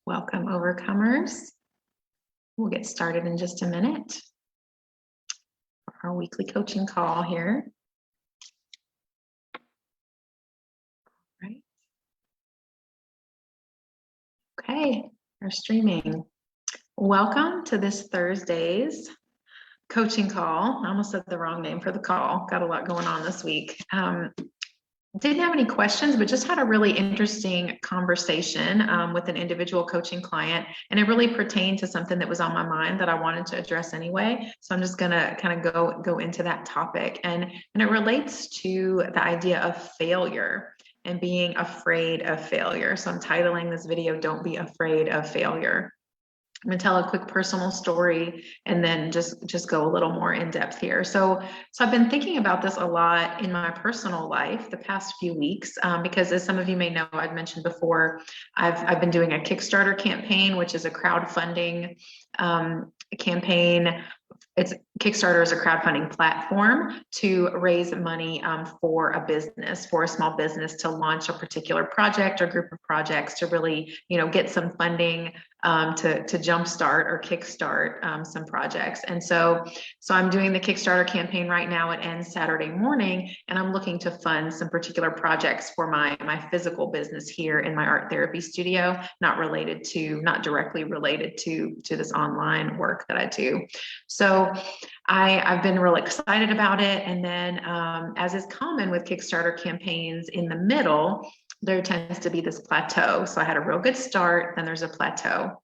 Welcome, overcomers. We'll get started in just a minute for our weekly coaching call here. Right. Okay, we're streaming. Welcome to this Thursday's coaching call. I almost said the wrong name for the call. Got a lot going on this week. Didn't have any questions, but just had a really interesting conversation with an individual coaching client. And it really pertained to something that was on my mind that I wanted to address anyway. So I'm just gonna kind of go into that topic. And it relates to the idea of failure and being afraid of failure. So I'm titling this video, Don't Be Afraid of Failure. I'm gonna tell a quick personal story and then just go a little more in depth here. So I've been thinking about this a lot in my personal life the past few weeks because, as some of you may know, I've mentioned before, I've been doing a Kickstarter campaign, which is a crowdfunding campaign. Kickstarter is a crowdfunding platform to raise money for a business, for a small business to launch a particular project or group of projects to really, get some funding to jumpstart or kickstart some projects. And so I'm doing the Kickstarter campaign right now. It ends Saturday morning, and I'm looking to fund some particular projects for my physical business here in my art therapy studio, not directly related to this online work that I do. So I've been real excited about it. And then as is common with Kickstarter campaigns, in the middle, there tends to be this plateau. So I had a real good start, then there's a plateau.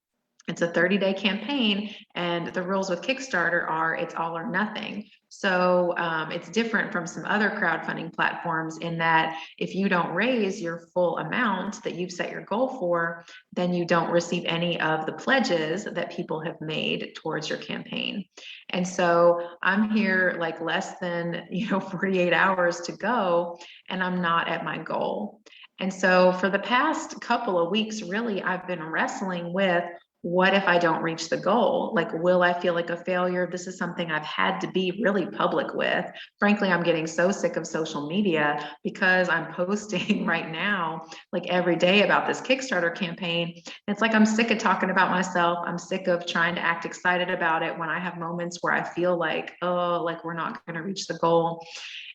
It's a 30-day campaign, and the rules with Kickstarter are it's all or nothing. So it's different from some other crowdfunding platforms in that if you don't raise your full amount that you've set your goal for, then you don't receive any of the pledges that people have made towards your campaign. And so I'm here like less than 48 hours to go, and I'm not at my goal. And so for the past couple of weeks, really, I've been wrestling with, what if I don't reach the goal? Like, will I feel like a failure? This is something I've had to be really public with. Frankly, I'm getting so sick of social media because I'm posting right now, like every day, about this Kickstarter campaign. It's like I'm sick of talking about myself. I'm sick of trying to act excited about it when I have moments where I feel like, oh, like we're not going to reach the goal.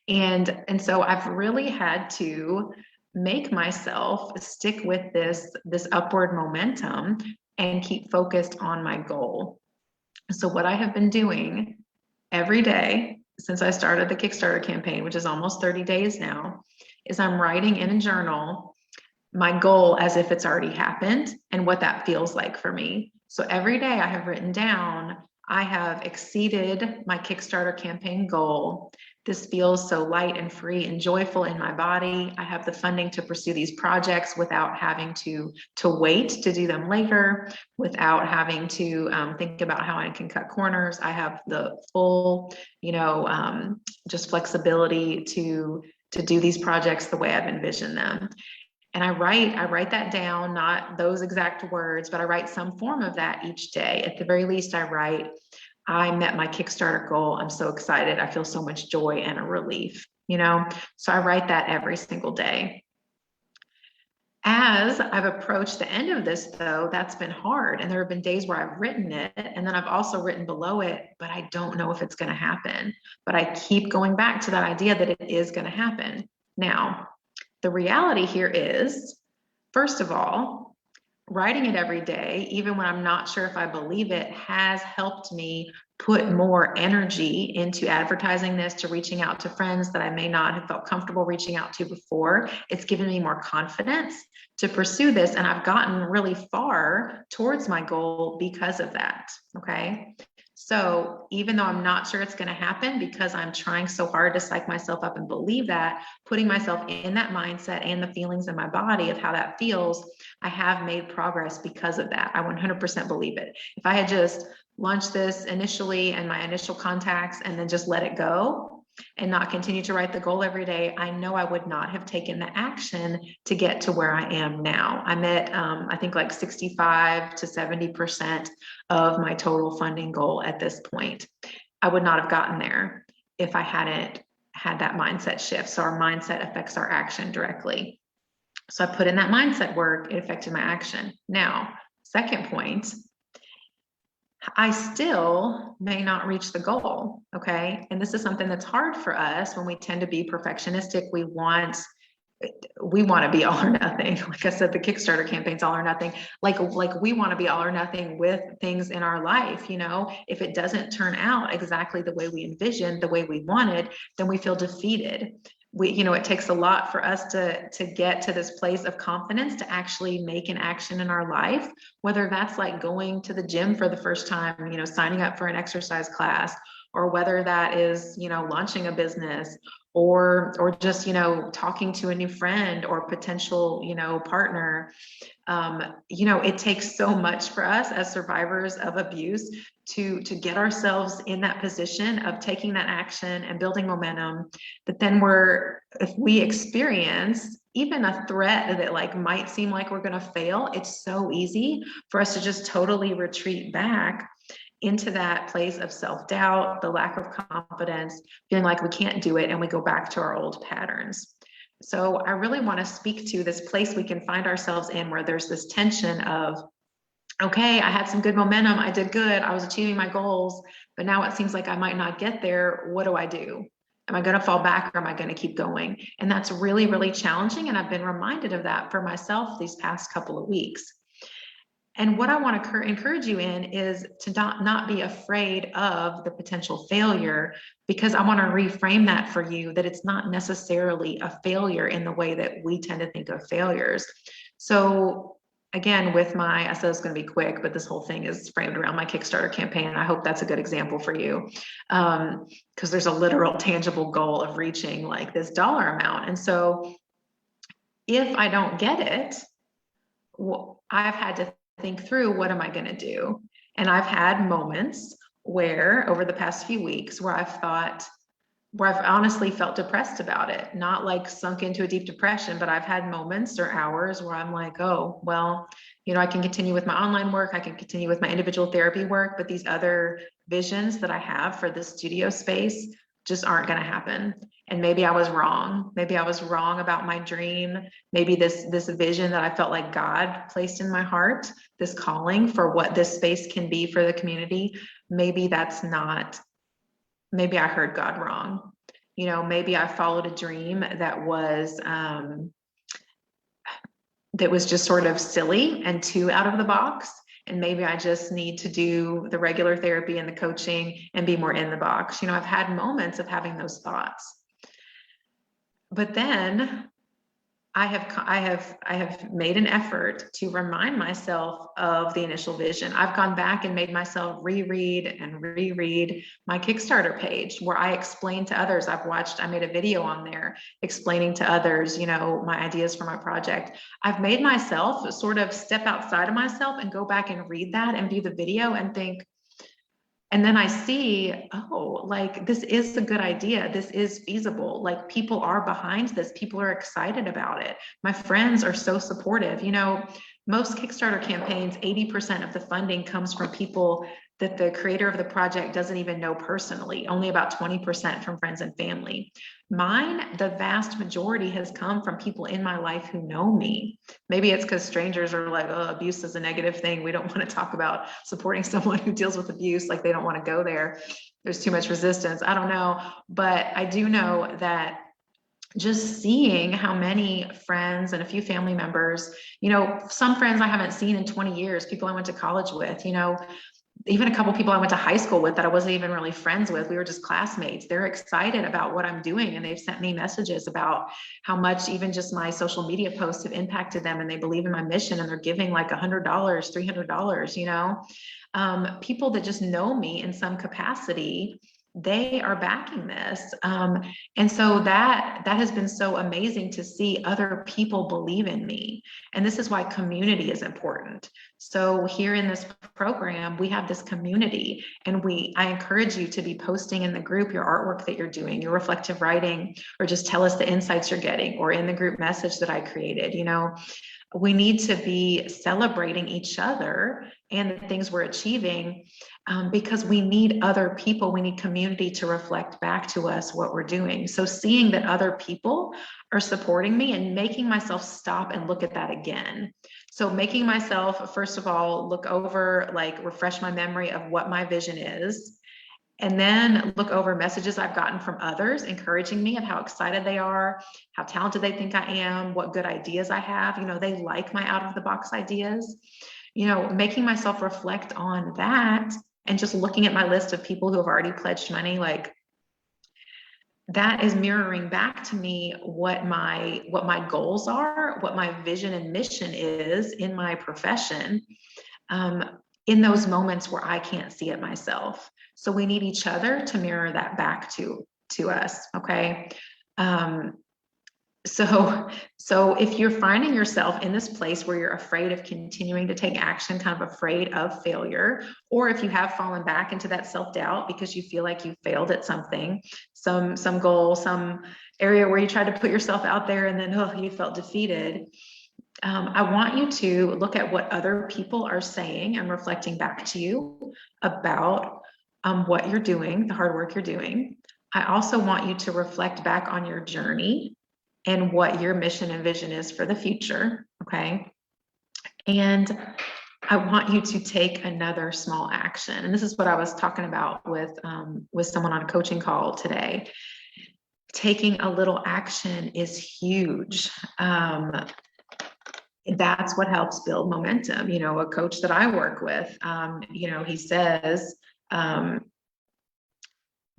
And so I've really had to make myself stick with this upward momentum and keep focused on my goal. So what I have been doing every day since I started the Kickstarter campaign, which is almost 30 days now, is I'm writing in a journal my goal as if it's already happened and what that feels like for me. So every day I have written down, I have exceeded my Kickstarter campaign goal. This feels so light and free and joyful in my body. I have the funding to pursue these projects without having to wait to do them later, without having to think about how I can cut corners. I have the full, just flexibility to do these projects the way I've envisioned them. And I write that down, not those exact words, but I write some form of that each day. At the very least, I write, I met my Kickstarter goal. I'm so excited. I feel so much joy and a relief, So I write that every single day. As I've approached the end of this, though, that's been hard. And there have been days where I've written it, and then I've also written below it, but I don't know if it's going to happen. But I keep going back to that idea that it is going to happen. Now, the reality here is, first of all, writing it every day, even when I'm not sure if I believe it, has helped me put more energy into advertising this, to reaching out to friends that I may not have felt comfortable reaching out to before. It's given me more confidence to pursue this, and I've gotten really far towards my goal because of that, okay? So even though I'm not sure it's going to happen, because I'm trying so hard to psych myself up and believe that, putting myself in that mindset and the feelings in my body of how that feels, I have made progress because of that. I 100% believe it. If I had just launched this initially and my initial contacts and then just let it go and not continue to write the goal every day, I know I would not have taken the action to get to where I am now. I'm at, I think, like 65 to 70% of my total funding goal at this point. I would not have gotten there if I hadn't had that mindset shift. So our mindset affects our action directly. So I put in that mindset work, it affected my action. Now, Second point, I still may not reach the goal, okay? And this is something that's hard for us when we tend to be perfectionistic. We want to be all or nothing. Like I said, the Kickstarter campaign's all or nothing. Like we want to be all or nothing with things in our life. If it doesn't turn out exactly the way we envisioned, the way we wanted, then we feel defeated. It takes a lot for us to get to this place of confidence to actually make an action in our life, whether that's like going to the gym for the first time, signing up for an exercise class, or whether that is, launching a business, or just, talking to a new friend or potential, partner. It takes so much for us as survivors of abuse to get ourselves in that position of taking that action and building momentum. But then if we experience even a threat that like might seem like we're going to fail, it's so easy for us to just totally retreat back into that place of self-doubt, the lack of confidence, feeling like we can't do it, and we go back to our old patterns. So I really want to speak to this place we can find ourselves in where there's this tension of, okay, I had some good momentum, I did good, I was achieving my goals, but now it seems like I might not get there. What do I do? Am I going to fall back, or am I going to keep going? And that's really, really challenging. And I've been reminded of that for myself these past couple of weeks. And what I want to encourage you in is to not be afraid of the potential failure, because I want to reframe that for you, that it's not necessarily a failure in the way that we tend to think of failures. So again, I said it's going to be quick, but this whole thing is framed around my Kickstarter campaign. And I hope that's a good example for you, because there's a literal tangible goal of reaching like this dollar amount. And so if I don't get it, I've had to think through, what am I going to do? And I've had moments where over the past few weeks where I've honestly felt depressed about it, not like sunk into a deep depression, but I've had moments or hours where I'm like, oh, well, I can continue with my online work, I can continue with my individual therapy work, but these other visions that I have for this studio space just aren't going to happen. And maybe I was wrong. Maybe I was wrong about my dream. Maybe this vision that I felt like God placed in my heart, this calling for what this space can be for the community, maybe I heard God wrong. Maybe I followed a dream that was just sort of silly and too out of the box. And maybe I just need to do the regular therapy and the coaching and be more in the box. I've had moments of having those thoughts. But then I have made an effort to remind myself of the initial vision. I've gone back and made myself reread my Kickstarter page, where I explain to others. I made a video on there explaining to others, my ideas for my project. I've made myself sort of step outside of myself and go back and read that and view the video and think, and then I see, oh, like this is a good idea. This is feasible. Like people are behind this. People are excited about it. My friends are so supportive. Most Kickstarter campaigns, 80% of the funding comes from people that the creator of the project doesn't even know personally, only about 20% from friends and family. Mine, the vast majority has come from people in my life who know me. Maybe it's because strangers are like, oh, abuse is a negative thing. We don't want to talk about supporting someone who deals with abuse. Like they don't want to go there. There's too much resistance. I don't know. But I do know that just seeing how many friends and a few family members, some friends I haven't seen in 20 years, people I went to college with, even a couple people I went to high school with that I wasn't even really friends with. We were just classmates. They're excited about what I'm doing. And they've sent me messages about how much even just my social media posts have impacted them. And they believe in my mission and they're giving like $100, $300, people that just know me in some capacity, they are backing this. And so that has been so amazing to see other people believe in me. And this is why community is important. So here in this program, we have this community, and I encourage you to be posting in the group your artwork that you're doing, your reflective writing, or just tell us the insights you're getting, or in the group message that I created. We need to be celebrating each other and the things we're achieving. because we need other people, we need community to reflect back to us what we're doing. So seeing that other people are supporting me and making myself stop and look at that again. So making myself, first of all, look over, like refresh my memory of what my vision is, and then look over messages I've gotten from others encouraging me of how excited they are, how talented they think I am, what good ideas I have. You know, they like my out of the box ideas. You know, making myself reflect on that and just looking at my list of people who have already pledged money, like that is mirroring back to me what my goals are, what my vision and mission is in my profession, in those moments where I can't see it myself. So we need each other to mirror that back to us. Okay. So if you're finding yourself in this place where you're afraid of continuing to take action, kind of afraid of failure, or if you have fallen back into that self-doubt because you feel like you failed at something, some goal, some area where you tried to put yourself out there and then you felt defeated, I want you to look at what other people are saying and reflecting back to you about what you're doing, the hard work you're doing. I also want you to reflect back on your journey and what your mission and vision is for the future, okay? And I want you to take another small action. And this is what I was talking about with someone on a coaching call today. Taking a little action is huge. That's what helps build momentum. You know, a coach that I work with, you know, he says,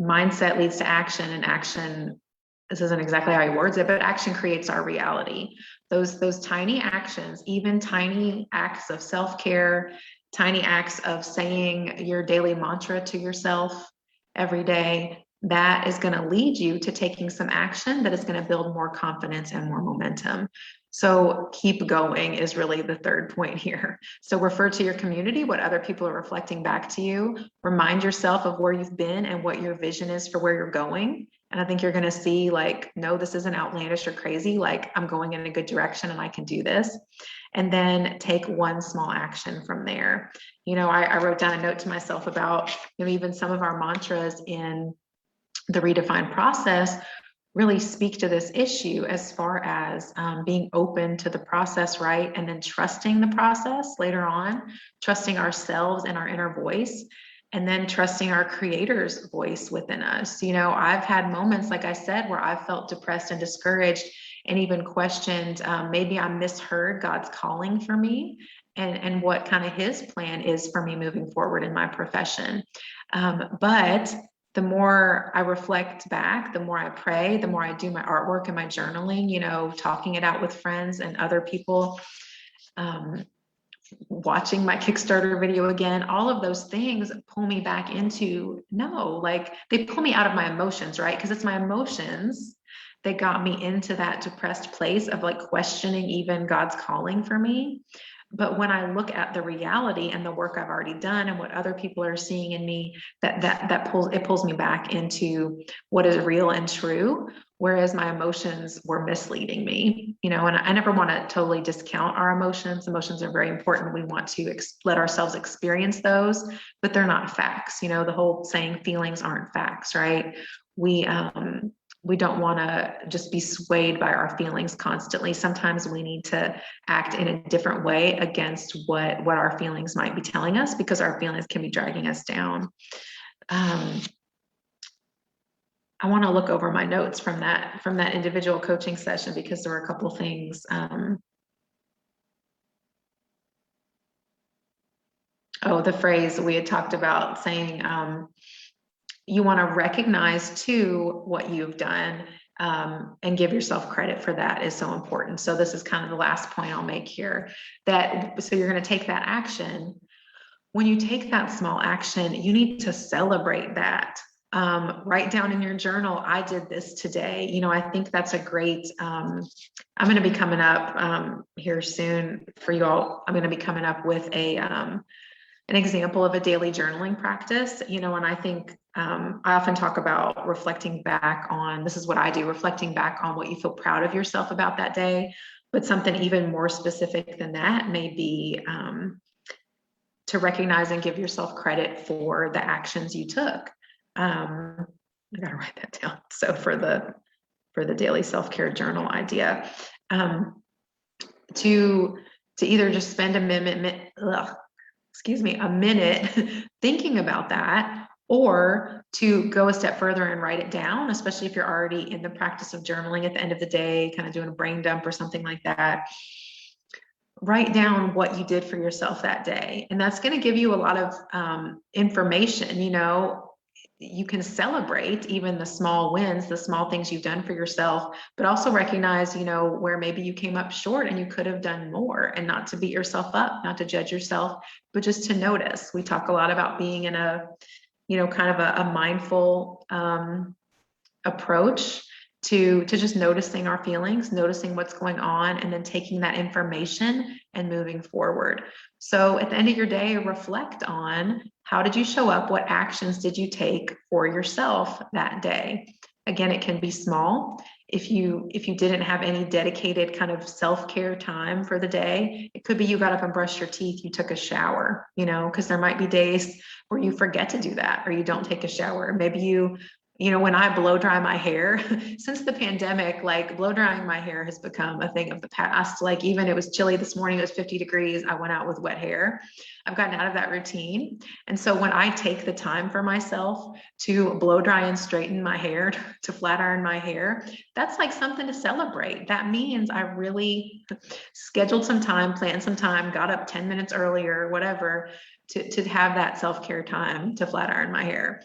mindset leads to action, and action, this isn't exactly how he words it, but action creates our reality. Those tiny actions, even tiny acts of self-care, tiny acts of saying your daily mantra to yourself every day, that is going to lead you to taking some action that is going to build more confidence and more momentum. So keep going is really the third point here. So refer to your community, what other people are reflecting back to you. Remind yourself of where you've been and what your vision is for where you're going. And I think you're going to see, like, no, this isn't outlandish or crazy. Like, I'm going in a good direction and I can do this. And then take one small action from there. You know, I wrote down a note to myself about, you know, even some of our mantras in the Redefined process really speak to this issue as far as being open to the process, right? And then trusting the process later on, trusting ourselves and our inner voice, and then trusting our creator's voice within us. You know, I've had moments, like I said, where I felt depressed and discouraged and even questioned, maybe I misheard God's calling for me and what kind of his plan is for me moving forward in my profession. But the more I reflect back, the more I pray, the more I do my artwork and my journaling, you know, talking it out with friends and other people, watching my Kickstarter video again, all of those things pull me back into, no, like they pull me out of my emotions, right? Because it's my emotions that got me into that depressed place of like questioning even God's calling for me. But when I look at the reality and the work I've already done and what other people are seeing in me, that pulls me back into what is real and true, whereas my emotions were misleading me, you know. And I never want to totally discount our emotions. Emotions are very important. We want to let ourselves experience those, but they're not facts. You know, the whole saying feelings aren't facts, right? We don't want to just be swayed by our feelings constantly. Sometimes we need to act in a different way against what our feelings might be telling us, because our feelings can be dragging us down. I want to look over my notes from that individual coaching session, because there were a couple of things. The phrase we had talked about saying, you want to recognize too what you've done, and give yourself credit for that is so important. So this is kind of the last point I'll make here, so you're going to take that action. When you take that small action, you need to celebrate that. Write down in your journal, I did this today. You know, I think that's a great, I'm going to be coming up here soon for you all. I'm going to be coming up with an example of a daily journaling practice, you know, and I think I often talk about reflecting back on, this is what I do, reflecting back on what you feel proud of yourself about that day. But something even more specific than that may be to recognize and give yourself credit for the actions you took. I gotta write that down. So for the daily self-care journal idea, to either just spend a minute thinking about that, or to go a step further and write it down, especially if you're already in the practice of journaling at the end of the day, kind of doing a brain dump or something like that. Write down what you did for yourself that day. And that's going to give you a lot of information. You can celebrate even the small wins, the small things you've done for yourself, but also recognize, where maybe you came up short and you could have done more, and not to beat yourself up, not to judge yourself, but just to notice. We talk a lot about being in a, kind of a mindful approach to just noticing our feelings, noticing what's going on, and then taking that information and moving forward. So at the end of your day, reflect on, how did you show up? What actions did you take for yourself that day? Again, it can be small. If you didn't have any dedicated kind of self-care time for the day, it could be you got up and brushed your teeth, you took a shower, because there might be days where you forget to do that, or you don't take a shower. Maybe when I blow dry my hair, since the pandemic, like, blow drying my hair has become a thing of the past. Like, even it was chilly this morning, it was 50 degrees. I went out with wet hair. I've gotten out of that routine. And so when I take the time for myself to blow dry and straighten my hair, to flat iron my hair, that's like something to celebrate. That means I really scheduled some time, planned some time, got up 10 minutes earlier, whatever, to have that self-care time to flat iron my hair.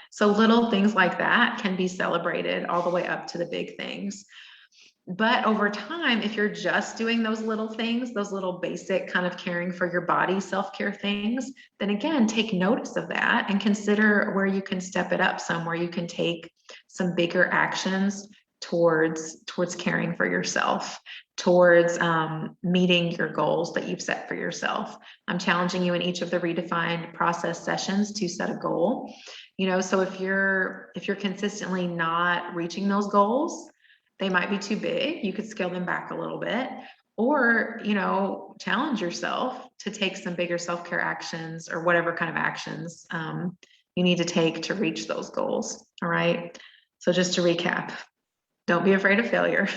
So little things like that can be celebrated, all the way up to the big things. But over time, if you're just doing those little things, those little basic kind of caring for your body, self-care things, then again, take notice of that and consider where you can step it up some, where you can take some bigger actions towards caring for yourself, towards meeting your goals that you've set for yourself. I'm challenging you in each of the redefined process sessions to set a goal. So if you're consistently not reaching those goals, they might be too big. You could scale them back a little bit, or challenge yourself to take some bigger self-care actions, or whatever kind of actions you need to take to reach those goals. All right. So just to recap, don't be afraid of failure.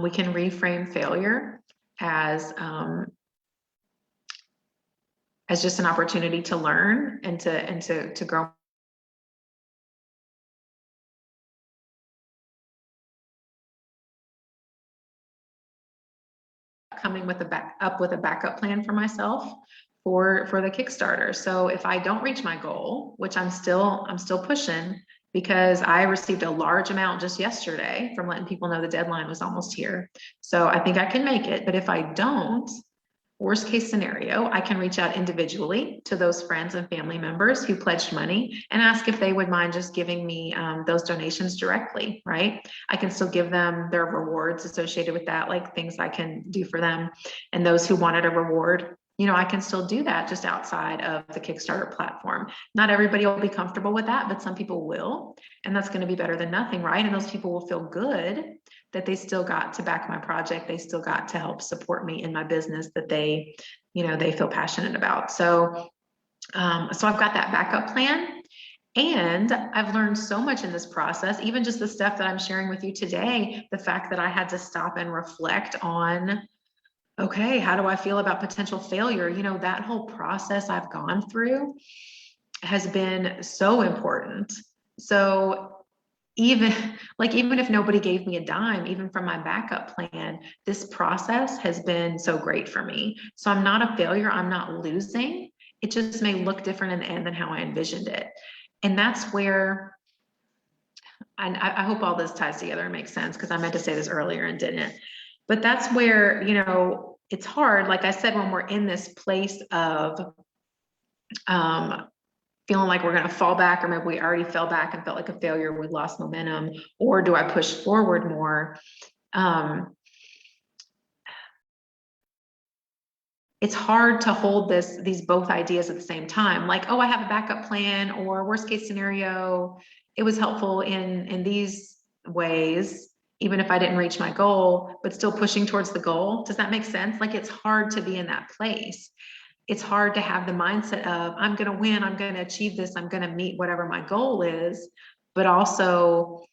We can reframe failure as just an opportunity to learn and to grow. Coming with a backup plan for myself for the Kickstarter. So if I don't reach my goal, which I'm still pushing, because I received a large amount just yesterday from letting people know the deadline was almost here. So I think I can make it. But if I don't, worst case scenario, I can reach out individually to those friends and family members who pledged money and ask if they would mind just giving me those donations directly, right? I can still give them their rewards associated with that, like things I can do for them. And those who wanted a reward, I can still do that just outside of the Kickstarter platform. Not everybody will be comfortable with that, but some people will. And that's going to be better than nothing, right? And those people will feel good that they still got to back my project. They still got to help support me in my business that they feel passionate about. So I've got that backup plan. And I've learned so much in this process, even just the stuff that I'm sharing with you today, the fact that I had to stop and reflect on, okay, how do I feel about potential failure? That whole process I've gone through has been so important. So even if nobody gave me a dime, even from my backup plan, this process has been so great for me. So I'm not a failure. I'm not losing. It just may look different in the end than how I envisioned it. And that's where, and I hope all this ties together and makes sense, because I meant to say this earlier and didn't. But that's where, it's hard, like I said, when we're in this place of feeling like we're going to fall back, or maybe we already fell back and felt like a failure, we lost momentum, or do I push forward more? It's hard to hold these both ideas at the same time. Like, oh, I have a backup plan, or worst case scenario, it was helpful in these ways, even if I didn't reach my goal, but still pushing towards the goal. Does that make sense? Like, it's hard to be in that place. It's hard to have the mindset of, I'm going to win, I'm going to achieve this, I'm going to meet whatever my goal is, but also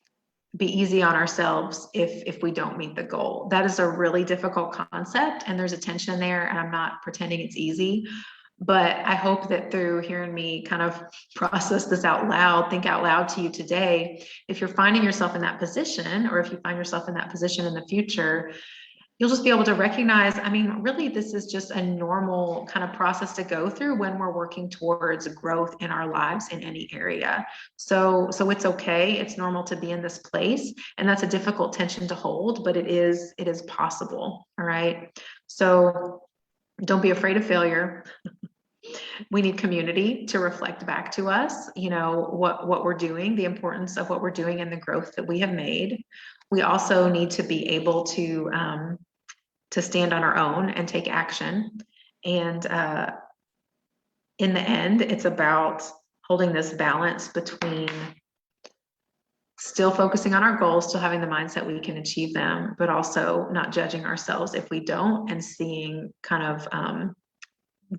be easy on ourselves if we don't meet the goal. That is a really difficult concept, and there's a tension there, and I'm not pretending it's easy. But I hope that through hearing me kind of process this out loud, think out loud to you today, if you're finding yourself in that position, or if you find yourself in that position in the future, you'll just be able to recognize, I mean, really, this is just a normal kind of process to go through when we're working towards growth in our lives in any area. So it's okay. It's normal to be in this place, and that's a difficult tension to hold, but it is possible. All right. So don't be afraid of failure. We need community to reflect back to us, what we're doing, the importance of what we're doing, and the growth that we have made. We also need to be able to stand on our own and take action. And in the end, it's about holding this balance between still focusing on our goals, still having the mindset we can achieve them, but also not judging ourselves if we don't, and seeing kind of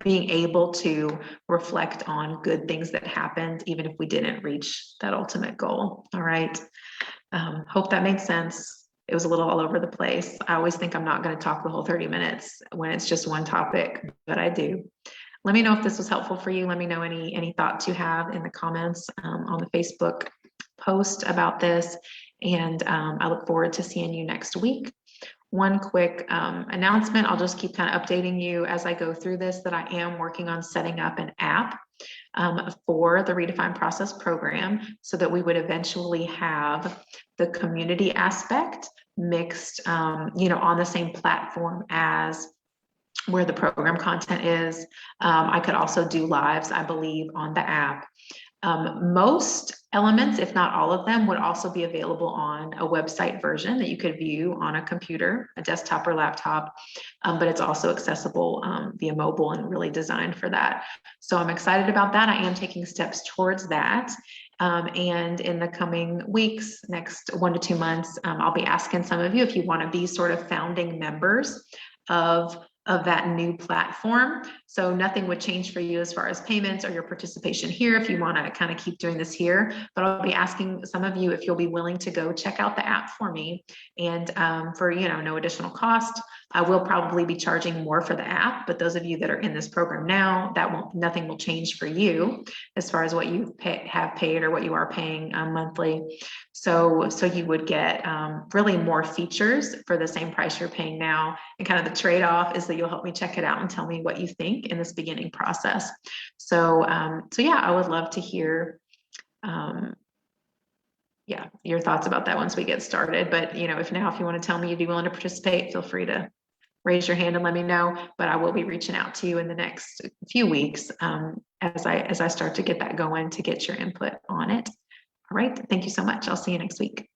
being able to reflect on good things that happened, even if we didn't reach that ultimate goal. All right. Hope that made sense. It was a little all over the place. I always think I'm not going to talk the whole 30 minutes when it's just one topic, but I do. Let me know if this was helpful for you. Let me know any thoughts you have in the comments on the Facebook post about this. And I look forward to seeing you next week. One quick announcement, I'll just keep kind of updating you as I go through this, that I am working on setting up an app for the Redefined Process program, so that we would eventually have the community aspect mixed, on the same platform as where the program content is. I could also do lives, I believe, on the app. Most elements, if not all of them, would also be available on a website version that you could view on a computer, a desktop or laptop, but it's also accessible via mobile and really designed for that. So I'm excited about that. I am taking steps towards that. And in the coming weeks, next 1 to 2 months, I'll be asking some of you if you want to be sort of founding members of that new platform. So nothing would change for you as far as payments or your participation here if you want to kind of keep doing this here. But I'll be asking some of you if you'll be willing to go check out the app for me. And for no additional cost, I will probably be charging more for the app. But those of you that are in this program now, nothing will change for you as far as what you have paid or what you are paying monthly. So you would get really more features for the same price you're paying now. And kind of the trade-off is that you'll help me check it out and tell me what you think in this beginning process. So yeah, I would love to hear your thoughts about that once we get started. But if you want to tell me you'd be willing to participate, feel free to raise your hand and let me know. But I will be reaching out to you in the next few weeks as I start to get that going, to get your input on it. All right. Thank you so much. I'll see you next week.